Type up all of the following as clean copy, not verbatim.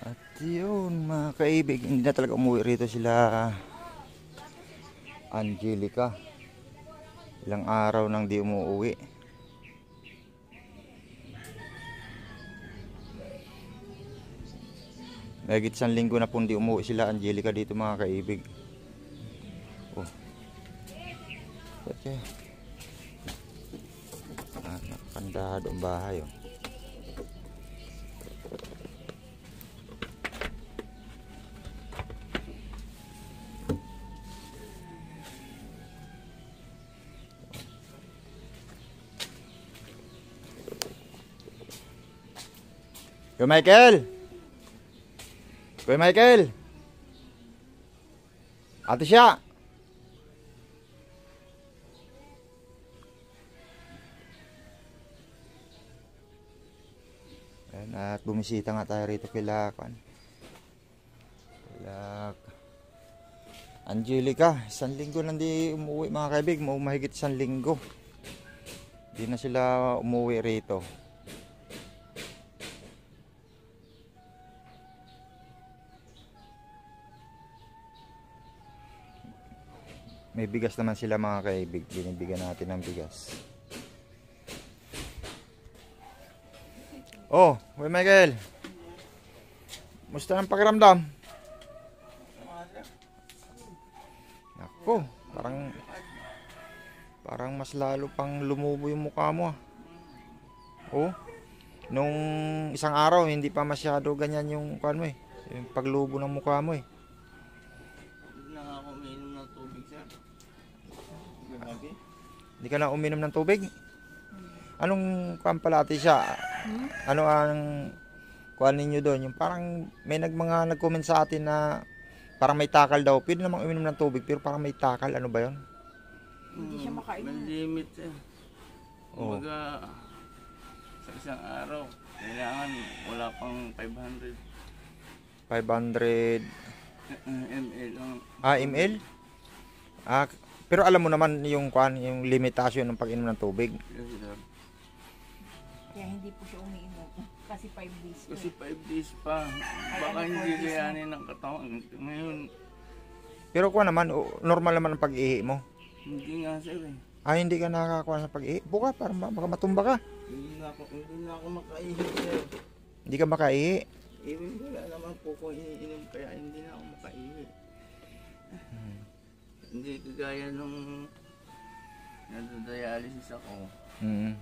At yun mga kaibig, hindi na talaga umuwi rito sila Angelica. Ilang araw nang di umuwi. Mahigit 1 linggo na pong di umuwi sila Angelica dito mga kaibig. Oh. Okay. Nakakandado ang bahay oh. Kuya Michael! Kuya Michael! Ate siya! Ayan, at bumisita nga tayo rito kila Angelica. 1 linggo nang di umuwi mga kaibig. Mahigit 1 linggo. Di na sila umuwi rito. May bigas naman sila mga kaibig. Binibigyan natin ng bigas. Oh, Kuya Michael. Musta ang pakiramdam? Nako, parang mas lalo pang lumubo yung mukha mo ah. Oh, nung isang araw hindi pa masyado ganyan yung mo eh. Yung paglubo ng mukha mo eh. Hindi ka na uminom ng tubig? Anong pampalati siya? Ano ang kuhan ninyo doon? Yung parang may nag-comment sa atin na parang may takal daw. Pwede namang uminom ng tubig pero parang may takal. Ano ba yun? Hindi siya makain. May limit eh. Kumbaga, sa isang araw, kailangan wala pang 500 ml lang. ml? Pero alam mo naman yung limitasyon ng pag-inom ng tubig. Kaya hindi po siya umiinom. Kasi 5 days. Kasi 5 days pa. Baka hindi kayanin ng katawan. Ngayon. Pero naman, normal naman ang pag-ihi mo. Hindi nga sir eh. Hindi ka nakakakuha sa pag-ihi. Buka, para baka matumba ka. Hindi na ako makaihi sir. Hindi ka makaihi? Wala naman po ko iniinom kaya hindi na ako makaihi. Hindi kagaya nung nadialysis ako.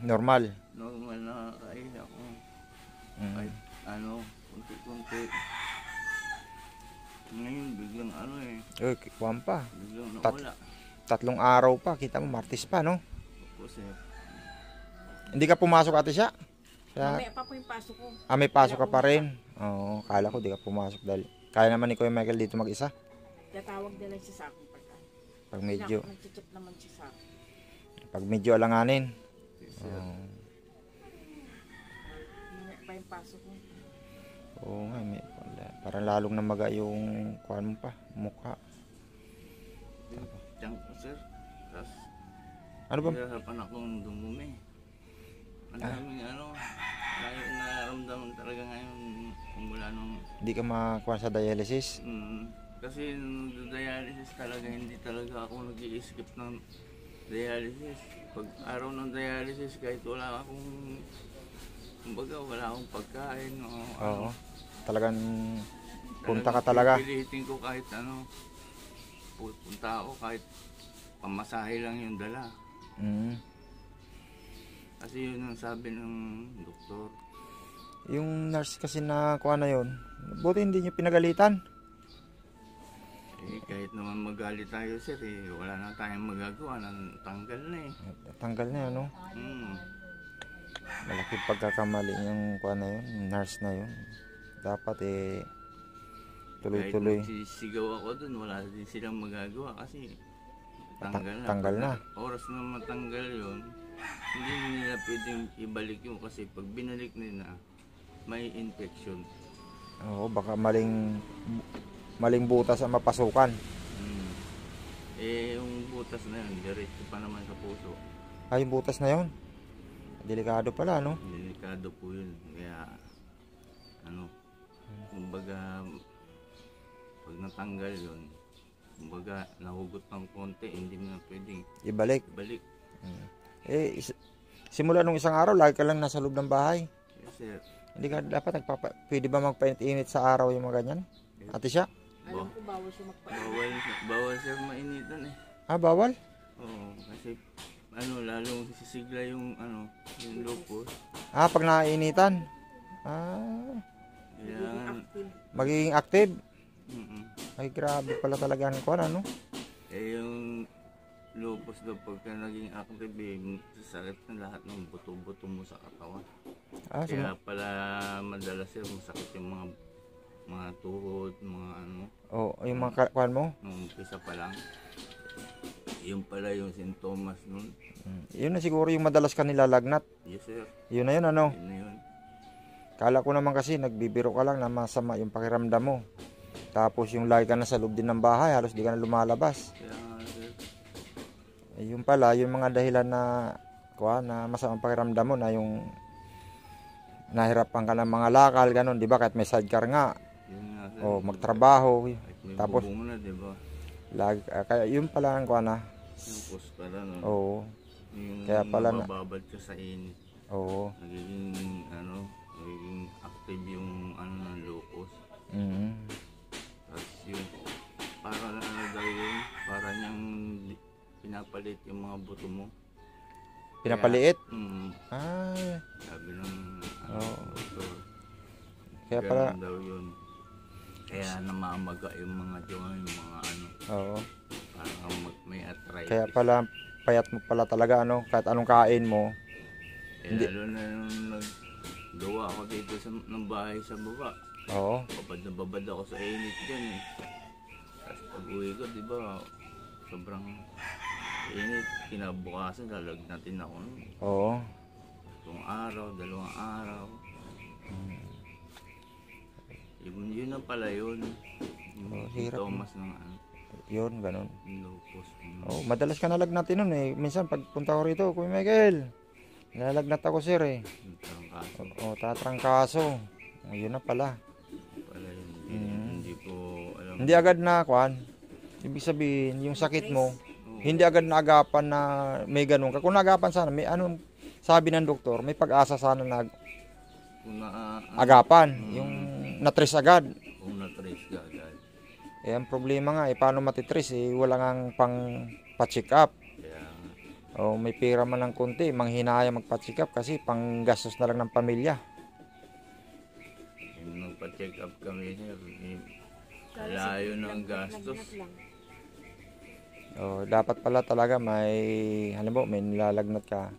Normal. Normal na kaihi ako. Kahit kunti-kunti. Ngayon biglang Kuwan pa. Biglang nawala. 3 araw pa. Kita mo, Martes pa, no? Opo sir. Hindi ka pumasok ate siya? Mamaya pa po yung pasok ko. May pasok ka pa rin? Oo, kala ko di ka pumasok dahil kaya naman ni Kuya Michael dito mag-isa. Tatawag na lang siya sa akin pag medyo. Nag-chat naman siya sa akin. Pag medyo alanganin. Mamaya pa yung pasok ko. Oo nga, parang lalong namaga yung kuhan mo pa, mukha. Tiyan ko sir. Tapos, ano ba? hirapan akong dumumi. Ang daming nararamdaman talaga ngayon mula nung... Hindi ka makakuha sa dialysis? Kasi nung dialysis talaga, hindi talaga ako nag-i-skip ng dialysis. Pag araw ng dialysis, kahit wala akong... Kumbaga, wala akong pagkain. Oo. Talagang punta ka talaga. Pilitin ko kahit pupunta ako kahit pamasahe lang yung dala. Kasi yun ang sabi ng doktor. Yung nurse kasi na kuha na yun, buti hindi nyo pinagalitan. Kahit naman magalit tayo sir, wala na tayong magagawa, tanggal na eh. Tanggal na yun, no? Malaking pagkakamali yung kuha na yun, nurse na yun. Dapat tuloy-tuloy. Kahit magsisigaw ako dun, wala din silang magagawa kasi tanggal na. Oras na matanggal yun, hindi nila pwedeng ibalik yun kasi pag binalik nila, may infection. Oo, baka maling butas ang mapasukan. Yung butas na yun, diretso pa naman sa puso. Yung butas na yun? Delikado pala, no? Delikado po yun. Kaya, kumbaga kumbaga, pag natanggal yun, kumbaga, nahugot ng konti, hindi mo na pwedeng Ibalik. ibalik. Eh, simula nung isang araw, lagi ka lang nasa loob ng bahay. Yes, sir. Hindi ka dapat pwede ba magpainit-init sa araw yung mga ganyan? Ate siya? Alam ko bawal siya magpainit. Bawal sir mainitan eh. Ah, bawal? Oo, kasi lalong sisigla yung yung lupus. Ah, pag naiinitan. Ah, Kaya, magiging active. mm Ay, grabe pala talaga ko, ano? eh yung lupus daw pagka naging active sasakit na lahat ng buto-buto mo sa katawan. Ah, Kaya pala madalas sir masakit yung mga tuhod, mga oh, yung mga kuan mo. nung umpisa pa lang. Yun pala yung sintomas nun. Yun na siguro yung madalas ka nilalagnat. Yes sir, Yun na yun, ano? yun na yun. Kala ko naman kasi nagbibiro ka lang na masama yung pakiramdam mo. Tapos yung lagi ka na sa loob din ng bahay, halos di ka na lumalabas. Kaya nga sir, Eh, yun pala, yung mga dahilan na na masamang pakiramdam mo na yung nahirapan ka ng mga lakal, ganun, di ba? Kahit may sidecar nga, yun nga sir. o magtrabaho, Kahit may tapos- bubong na, di ba? lagi, kaya yun pala ang na. Yung pus pala, no? Oo, Yung kaya pala na- mababad ka sa init. oo. Nagiging, nagiging active yung, ng lupus. Mm. Tapos yun, para daw yun, para niyang pinapalit yung mga buto mo. Pinapaliit. Kaya, Ah, sabi ng, Oo. doktor. kaya pala, Ganun daw yun. Kaya namamaga yung mga joint, yung mga oo. parang may arthritis. Kaya pala, payat mo pala talaga, ano, kahit anong kain mo. hindi- Lalo na nung naggawa ako dito ng bahay sa baba. Oo, Babad na babad ako sa init dyan eh. Tapos pag uwi ko, di ba, sobrang init. Kinabukasan, lalagnatin ako nun. oo. Itong araw, 2 araw. Yun na pala yun. Yung hirap sintomas ng Yun, ganun. lupus. Oh, madalas ka nalagnatin nun eh. Minsan pagpunta ko rito, Kuya Michael, nalalagnat ako sir eh. Yung trangkaso O, tatrangkaso. O, yun na pala. pala yun. Hindi ko alam. Hindi agad na, kwan. Ibig sabihin, yung sakit mo, Oo. hindi agad naagapan na may ganun ka. Kung naagapan sana, may anong sabi ng doktor, may pag-asa sana na Kung agapan. Yung natres agad. kung na-trace ka agad. Eh, ang problema nga, paano matitres eh, wala ngang pang pa-check up. Kaya O, may pera man ng konti, manghinaya magpa-check up kasi pang gastos na lang ng pamilya. yung nagpa-check up kami sir, layo ng gastos. O, dapat pala talaga may, may nilalagnat ka.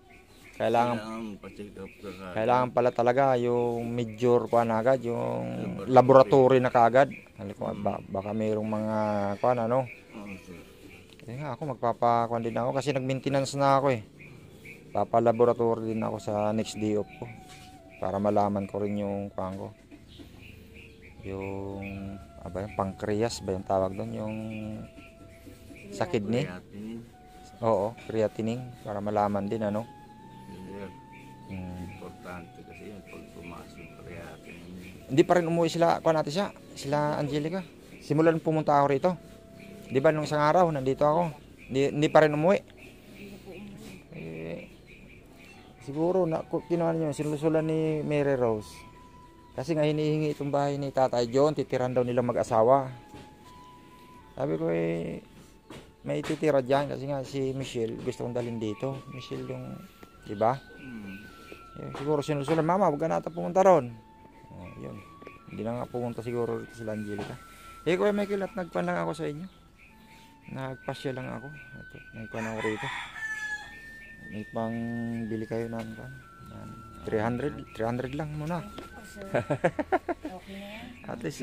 Kailangan pa-check up ka ka. Kailangan pala talaga yung major kuan agad, yung laboratory na kaagad. Ano ko baka mayroong mga kuan ano. Oo, sir. Kaya nga ako magpapakuan din ako kasi nag-maintenance na ako eh. Papa-laboratory din ako sa next day off ko para malaman ko rin yung kuan ko. Yung yung pancreas ba yung tawag doon, yung sa kidney. Creatinine. Oo, creatinine para malaman din ano. Yun, sir. Hmm. Importante kasi yun pag tumaas yung creatinine. Hindi pa rin umuwi sila, kuha natin sila Angelica. Simulan pumunta ako rito. Di ba nung isang araw, nandito ako. Hindi pa rin umuwi. Eh, siguro, kinuha niyo, sinulusulan ni Mary Rose. Kasi nga hinihingi itong bahay ni Tatay John, titiran daw nilang mag-asawa. Sabi ko may titira dyan kasi nga si Michelle gusto kong dalhin dito. Michelle yung, di ba? Siguro sinulusulan, mama, huwag ka nata pumunta ron. Yun. Hindi na nga pumunta siguro rito sila Angelica. Kuya Michael, at nagpan lang ako sa inyo. Nagpasya lang ako. Ito, nagpan ako rito. May pang bili kayo ng 300 lang muna. Okay na yan. At least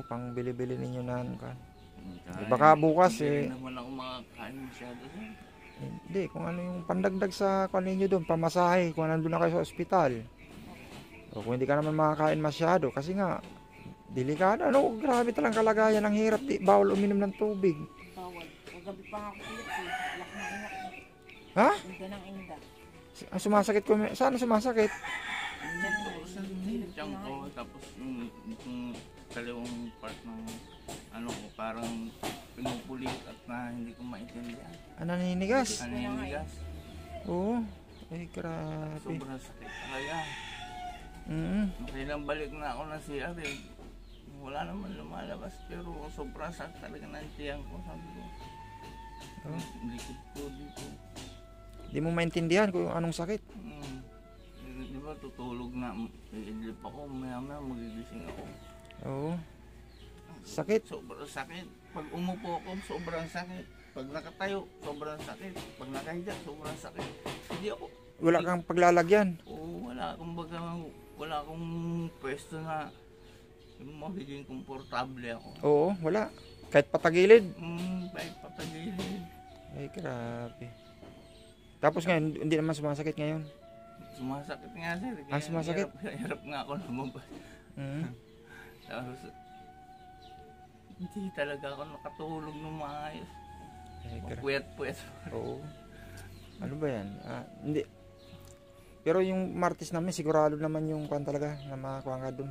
pang bili-bili ninyo na baka bukas Hindi naman ako makakain masyado sir. Hindi, kung ano yung pandagdag sa kung ninyo doon, pamasahe, kung nandun na kayo sa ospital. O kung hindi ka naman makakain masyado, kasi nga, delikado, grabe talang kalagayan, ang hirap, bawal uminom ng tubig. Bawal. Kagabi pa nga ako ulit eh. Lak na inak eh. Ha? Inda ng inda. Ang sumasakit ko, saan sumasakit? Diyan na. Gilid tiyan ko, tapos yung kaliwang part ng ano ko, parang pinupulit at na hindi ko maintindihan. Naninigas? Naninigas. Oo. Ay, grabe. Sobrang sakit talaga. Mm. Kailang balik na ako ng CR eh. Wala naman lumalabas pero sobrang sakit talaga ng tiyan ko. Sabi ko, Oh. likod ko dito. Di mo maintindihan kung anong sakit. Di ba tutulog na, iidlip ako, maya magigising ako. Oo. Sakit. Sobrang sakit. Pag umupo ako, sobrang sakit. Pag nakatayo, sobrang sakit. Pag nakahiga, sobrang sakit. Hindi ako. Wala kang paglalagyan. Oo, wala akong pwesto na magiging komportable ako. Oo, wala. Kahit patagilid. Kahit patagilid. Ay, grabe. Tapos ngayon, hindi naman sumasakit ngayon. Sumasakit nga sir. Ah, sumasakit? Hirap nga ako lumabas. Mm. Tapos, hindi talaga ako nakatulog ng maayos. Ay, Puyat-puyat. Oo. Ano ba yan? Hindi. Pero yung Martes namin, sigurado naman yung kwan talaga na makakuha ka doon.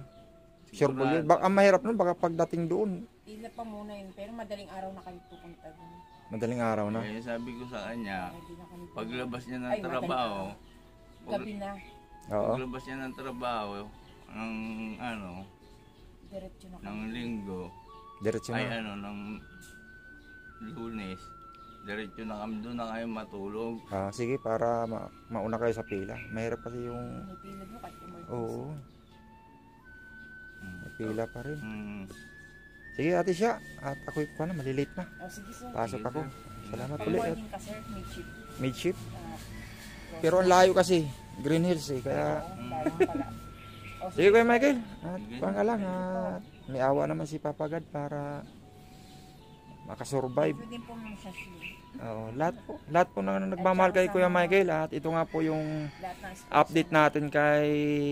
Sure ball yun. Baka ang mahirap nun, baka pagdating doon, Ila pa muna yun, pero madaling araw na kami pupunta dun. madaling araw na. Kaya sabi ko sa kanya, Hindi na kami paglabas niya ng Ay, madaling trabaho, gabi na, Oo. paglabas niya ng trabaho, ng ano, diretso na ng kami. linggo, Diretso ay na. ano, ng Lunes, diretso na kami doon na kayo matulog. Sige, para mauna kayo sa pila. Mahirap kasi yung... May pilad mo kahit emergency. Oo. May pila pa rin. Mm. Sige, ate siya. At ako'y pa na, malilate na. Oh, sige sir. Pasok Sige, ako. sir. Salamat Pag ulit. morning ka sir, may chip. Mid-shift. Ah, Pero ang layo kasi. Green Hills eh. Kaya... Dayang pala. Oh, Sige, Kuya Michael. At Sige. pang lang. At may awa naman si Papa God para makasurvive. Pwede po mo siya sure. Oo, lahat po na nagmamahal kay Kuya Michael. At ito nga po yung Lahat ng sponsor. update natin kay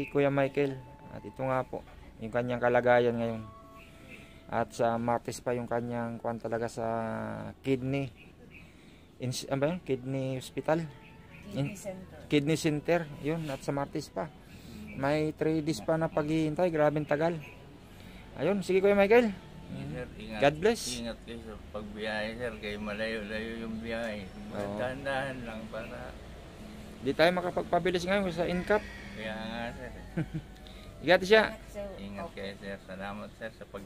Kuya Michael. At ito nga po yung kanyang kalagayan ngayon. At sa Martes pa yung kanyang kwan talaga sa kidney. Ano ba yun? Kidney hospital. TV Center. Kidney center. Yun. At sa Martes pa. May 3 days pa na paghihintay. Grabing tagal. Ayun. Sige Kuya Michael. Sir, ingat. God bless. Ingat kayo sa pagbiyahe sir, kayo malayo-layo yung biyahe. Oo. Dahan-dahan lang para, Di tayo makapagpabilis ngayon sa incap. kaya nga sir. Igati siya. Sir, Ingat okay. kayo sir, salamat sir sa pag